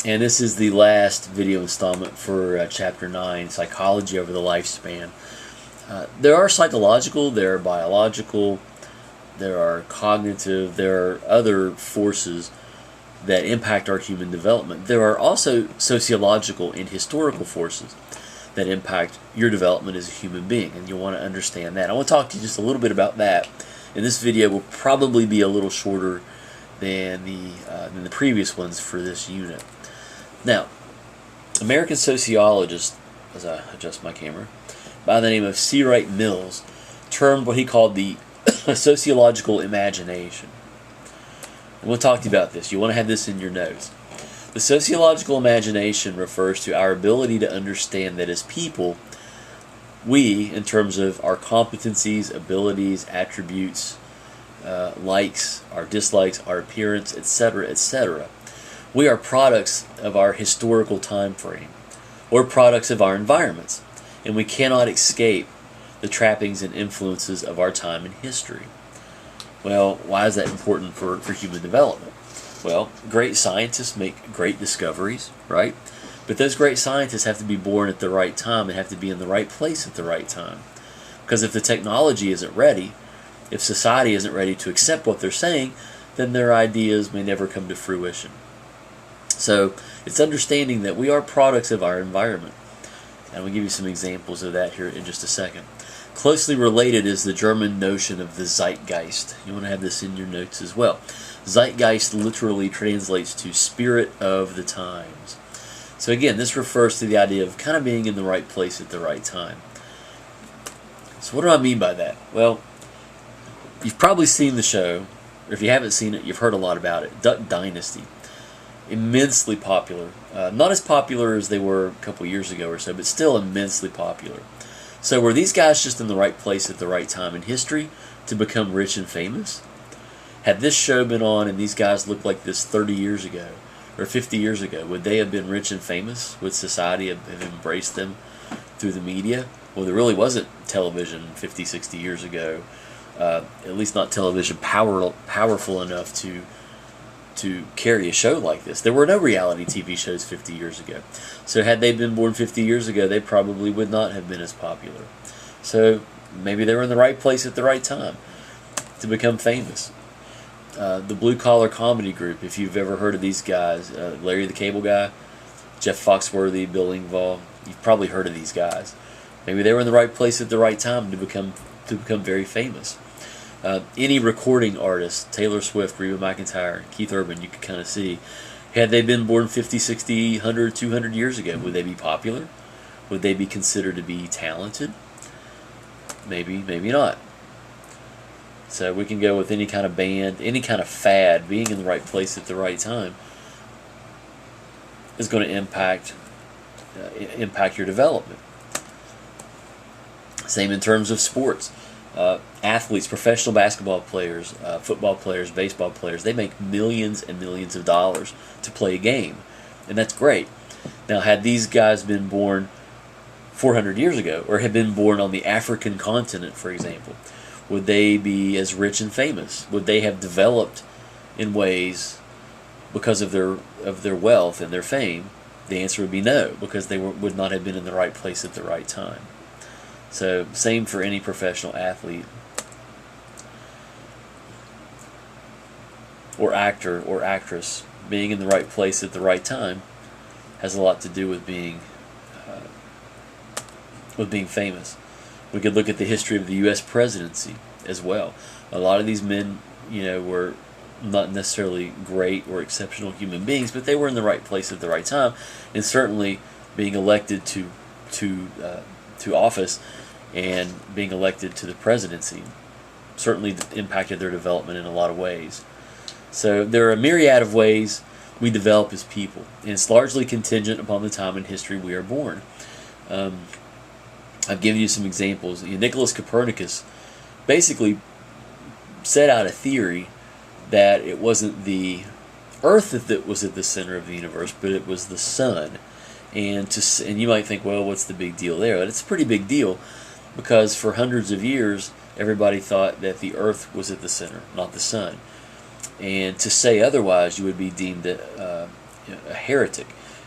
And this is the last video installment for Chapter 9, Psychology over the Lifespan. There are psychological, there are biological, there are cognitive, there are other forces that impact our human development. There are also sociological and historical forces that impact your development as a human being, and you'll want to understand that. I want to talk to you just a little bit about that, and this video will probably be a little shorter than the previous ones for this unit. Now, American sociologist, as I adjust my camera, by the name of C. Wright Mills, termed what he called the sociological imagination. And we'll talk to you about this. You want to have this in your notes. The sociological imagination refers to our ability to understand that as people, we, in terms of our competencies, abilities, attributes, likes, our dislikes, our appearance, etc., etc., we are products of our historical time frame, or products of our environments, and we cannot escape the trappings and influences of our time in history. Well, why is that important for human development? Well, great scientists make great discoveries, right? But those great scientists have to be born at the right time and have to be in the right place at the right time. Because if the technology isn't ready, if society isn't ready to accept what they're saying, then their ideas may never come to fruition. So it's understanding that we are products of our environment. And we'll give you some examples of that here in just a second. Closely related is the German notion of the Zeitgeist. You want to have this in your notes as well. Zeitgeist literally translates to spirit of the times. So again, this refers to the idea of kind of being in the right place at the right time. So what do I mean by that? Well, you've probably seen the show, or if you haven't seen it, you've heard a lot about it. Duck Dynasty. Immensely popular. Not as popular as they were a couple years ago or so, but still immensely popular. So were these guys just in the right place at the right time in history to become rich and famous? Had this show been on and these guys looked like this 30 years ago or 50 years ago, would they have been rich and famous? Would society have embraced them through the media? Well, there really wasn't television 50, 60 years ago, at least not television powerful enough to carry a show like this. There were no reality TV shows 50 years ago. So had they been born 50 years ago, they probably would not have been as popular. So maybe they were in the right place at the right time to become famous. The Blue Collar Comedy Group, if you've ever heard of these guys, Larry the Cable Guy, Jeff Foxworthy, Bill Engvall, you've probably heard of these guys. Maybe they were in the right place at the right time to become very famous. Any recording artist, Taylor Swift, Reba McEntire, Keith Urban, you could kind of see, had they been born 50, 60, 100, 200 years ago, would they be popular? Would they be considered to be talented? Maybe, maybe not. So we can go with any kind of band, any kind of fad. Being in the right place at the right time is going to impact your development. Same in terms of sports. Athletes, professional basketball players, football players, baseball players, they make millions and millions of dollars to play a game. And that's great. Now, had these guys been born 400 years ago, or had been born on the African continent, for example, would they be as rich and famous? Would they have developed in ways because of their wealth and their fame? The answer would be no, because they would not have been in the right place at the right time. So, same for any professional athlete or actor or actress. Being in the right place at the right time has a lot to do with being famous. We could look at the history of the U.S. presidency as well. A lot of these men, were not necessarily great or exceptional human beings, but they were in the right place at the right time, and certainly being elected to office and being elected to the presidency certainly impacted their development in a lot of ways. So there are a myriad of ways we develop as people, and it's largely contingent upon the time in history we are born. I've given you some examples. Nicholas Copernicus basically set out a theory that it wasn't the Earth that was at the center of the universe, but it was the sun. And you might think, well, what's the big deal there? But it's a pretty big deal, because for hundreds of years, everybody thought that the Earth was at the center, not the sun. And to say otherwise, you would be deemed a heretic.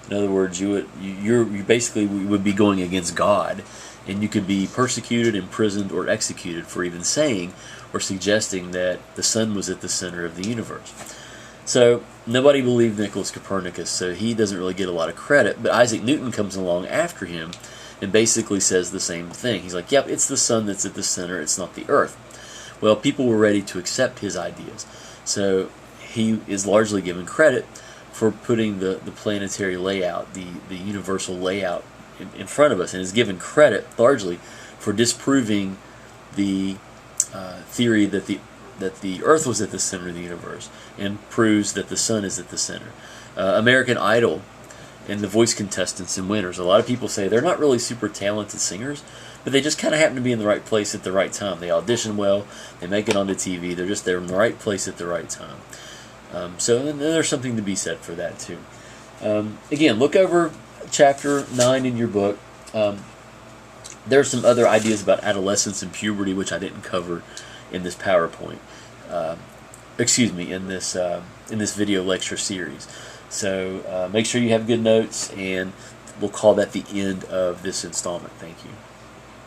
In other words, you basically would be going against God, and you could be persecuted, imprisoned, or executed for even saying or suggesting that the sun was at the center of the universe. So nobody believed Nicholas Copernicus, so he doesn't really get a lot of credit. But Isaac Newton comes along after him and basically says the same thing. He's like, yep, it's the sun that's at the center, it's not the earth. Well, people were ready to accept his ideas. So he is largely given credit for putting the planetary layout, the universal layout in front of us, and is given credit largely for disproving the theory that the Earth was at the center of the universe, and proves that the sun is at the center. American Idol and the voice contestants and winners, a lot of people say they're not really super talented singers, but they just kind of happen to be in the right place at the right time. They audition well, they make it onto TV, they're just there in the right place at the right time. So there's something to be said for that too. Again, look over chapter 9 in your book. There's some other ideas about adolescence and puberty which I didn't cover in this PowerPoint. In this video lecture series. So make sure you have good notes, and we'll call that the end of this installment. Thank you.